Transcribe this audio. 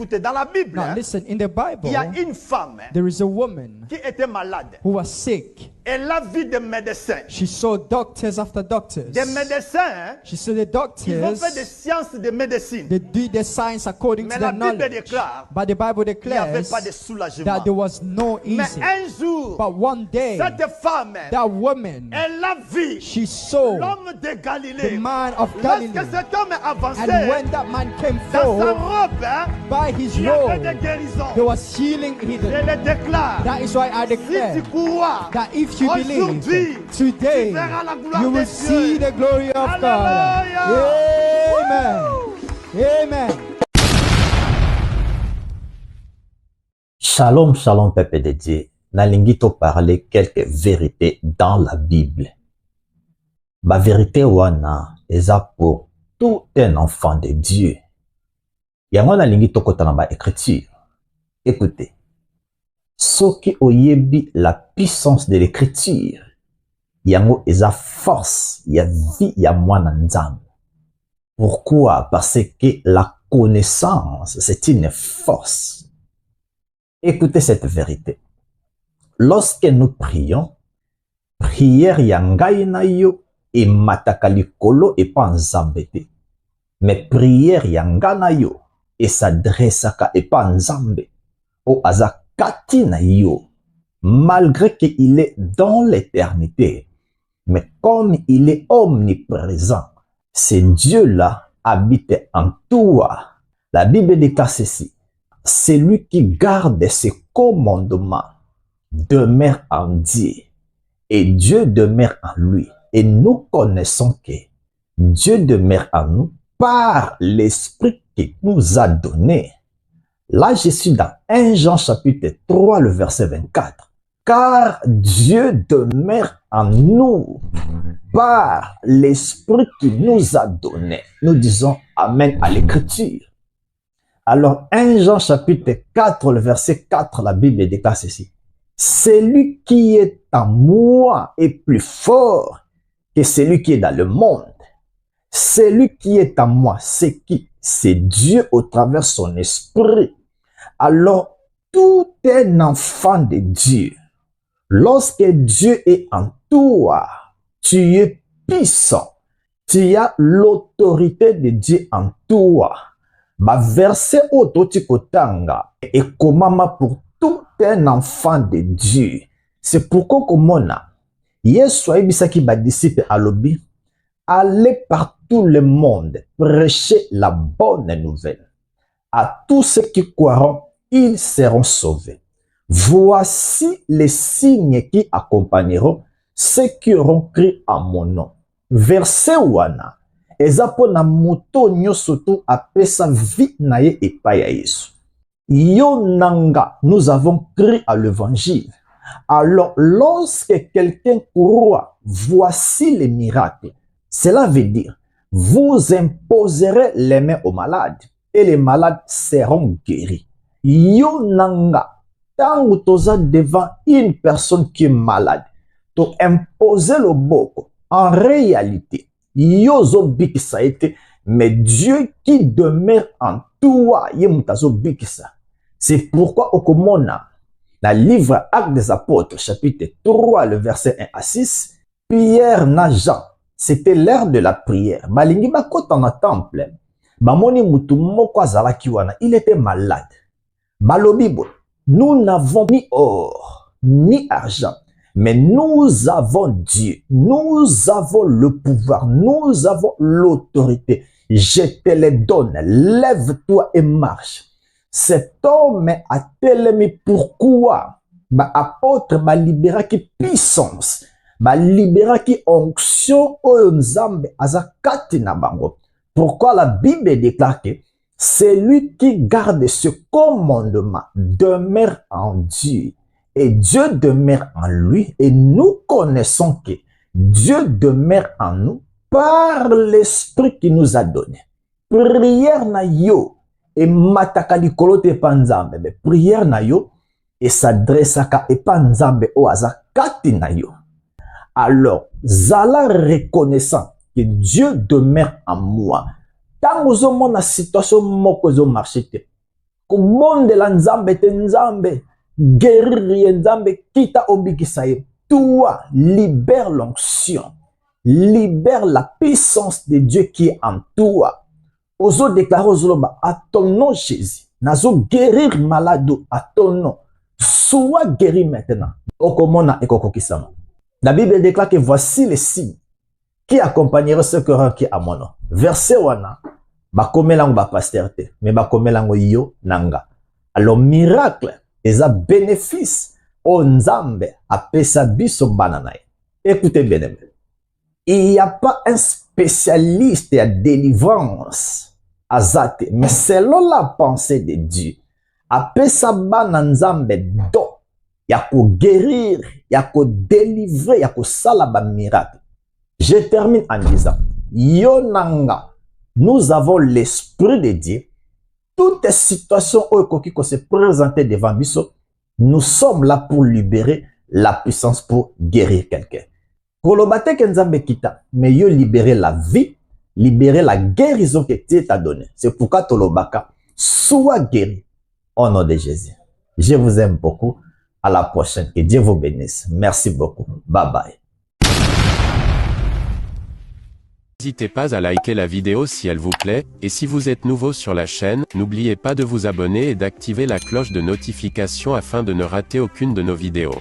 Écoutez, dans la Bible, Now listen, in the il y a Bible, une femme there is a woman qui était malade. who was sick. Elle a vu des médecins. She saw doctors after doctors. Des médecins, She saw the ils ont doctors. fait des sciences de médecine. They do the science according Mais to la their Bible knowledge. déclare But the Bible qu'il n'y avait declares pas de soulagement. that there was no Mais easy. un jour, But one day, cette femme, that woman, elle a vu she saw l'homme de the Galilée. man of Galilee. Lorsque cet homme And avançait, when that man came dans sa forth, robe, by his il y avait robe, des guérisons. there was healing Je hidden. le déclare. That is why I Si declare tu crois, that if you believe, aujourd'hui, today, tu verras la gloire you de will Dieu. see the glory of God. Alléluia. Amen. Amen. Shalom, shalom, peuple de Dieu. Nalingi to parler quelques vérités dans la Bible. Ma vérité wana eza pour tout un enfant de Dieu. Yango nalingi to kota na ba écriture. Écoutez. Soki oyebi la puissance de l'écriture. Yango eza force, ya vie, ya mwana nzambe. Pourquoi? Parce que la connaissance, c'est une force. Écoutez cette vérité. Lorsque nous prions, prière yangai na yo et matakalikolo et pas nzambe te. Mais prière yanga na yo et s'adressaka et pas nzambe. O azakati na yo. Malgré qu'il est dans l'éternité, mais comme il est omniprésent, ce Dieu-là habite en toi. La Bible déclare ceci. Celui qui garde ses commandements demeure en Dieu et Dieu demeure en lui. Et nous connaissons que Dieu demeure en nous par l'Esprit qu'il nous a donné. Là, je suis dans 1 Jean chapitre 3, le verset 24. Car Dieu demeure en nous par l'Esprit qu'il nous a donné. Nous disons Amen à l'Écriture. Alors, 1 Jean chapitre 4, le verset 4, la Bible déclare ceci. Celui qui est en moi est plus fort que celui qui est dans le monde. Celui qui est en moi, c'est qui? C'est Dieu au travers son esprit. Alors, tout un enfant de Dieu, lorsque Dieu est en toi, tu es puissant. Tu as l'autorité de Dieu en toi. Ma verset autotikotanga et komama pour tout un enfant de Dieu. C'est pourquoi komona Yesu aibisaki ba disciple alobi allez par tout le monde prêcher la bonne nouvelle à tous ceux qui croiront, ils seront sauvés. Voici les signes qui accompagneront ceux qui auront cru en mon nom. Verset wana ezapo na moto nyoso tu apesa vie na ye epai ya Yesu. Yo nanga, nous avons cru à l'évangile. Alors, lorsque quelqu'un croit, voici les miracles. Cela veut dire, vous imposerez les mains aux malades et les malades seront guéris. Yo nanga, tant toza devant une personne qui est malade, to imposer le boko. En réalité, yozo bikisa ete, mais Dieu qui demeure en toi, yemutazo bikisa. C'est pourquoi okomona, dans le livre Actes des Apôtres, chapitre 3, le verset 1 à 6, Pierre na Jean, c'était l'heure de la prière. Balingi bakota na temple, bamoni mutu moko azalaki wana, il était malade. Balobibo, nous n'avons ni or, ni argent, mais nous avons Dieu, nous avons le pouvoir, nous avons l'autorité. Je te le donne, lève-toi et marche. Cet homme a tellement pourquoi apôtre ba libéra qui puissance, ba libéra qui onction oyo nzambe azakati na bango. Pourquoi la Bible déclare que celui qui garde ce commandement demeure en Dieu et Dieu demeure en lui, et nous connaissons que Dieu demeure en nous par l'esprit qu'il nous a donné. Prière na yo et matakalikolo te panzambe, mais prière na yo et s'adressaka et panzambe o azakati na yo. Alors, zala reconnaissant que Dieu demeure en moi. Tant que mon situation moko zo marché te, kobondela nzambe te nzambe guérir ye nzambe kita obikisa ye. Toi, libère l'onction, libère la puissance de Dieu qui est en toi. Ozo déclarer aux à ton nom Jésus, nazo guérir malade à ton nom. Sois guéri maintenant. Okomona ekokokisama. La Bible déclare que voici les signes qui accompagneront ceux qui à mon nom. Verset wana, bakomelango ba pasteur te, mais bakomelango yo nanga. Alors miracle, eza bénéfice o nzambe apesa biso bananaye. Écoutez bien, il n'y a pas un spécialiste à délivrance azate, mais selon la pensée de Dieu, apesa bananzambe do, yako guérir, yako délivrer, yako salaba miracle. Je termine en disant, Yonanga, nous avons l'Esprit de Dieu. Toutes les situations qui se présentent devant nous, nous sommes là pour libérer la puissance pour guérir quelqu'un. Kolobate kenzambe kita, mais yo libérer la vie, libérer la guérison que Dieu t'a donnée. C'est pourquoi Tolobaka soit guéri au nom de Jésus. Je vous aime beaucoup. À la prochaine. Que Dieu vous bénisse. Merci beaucoup. Bye bye. N'hésitez pas à liker la vidéo si elle vous plaît, et si vous êtes nouveau sur la chaîne, n'oubliez pas de vous abonner et d'activer la cloche de notification afin de ne rater aucune de nos vidéos.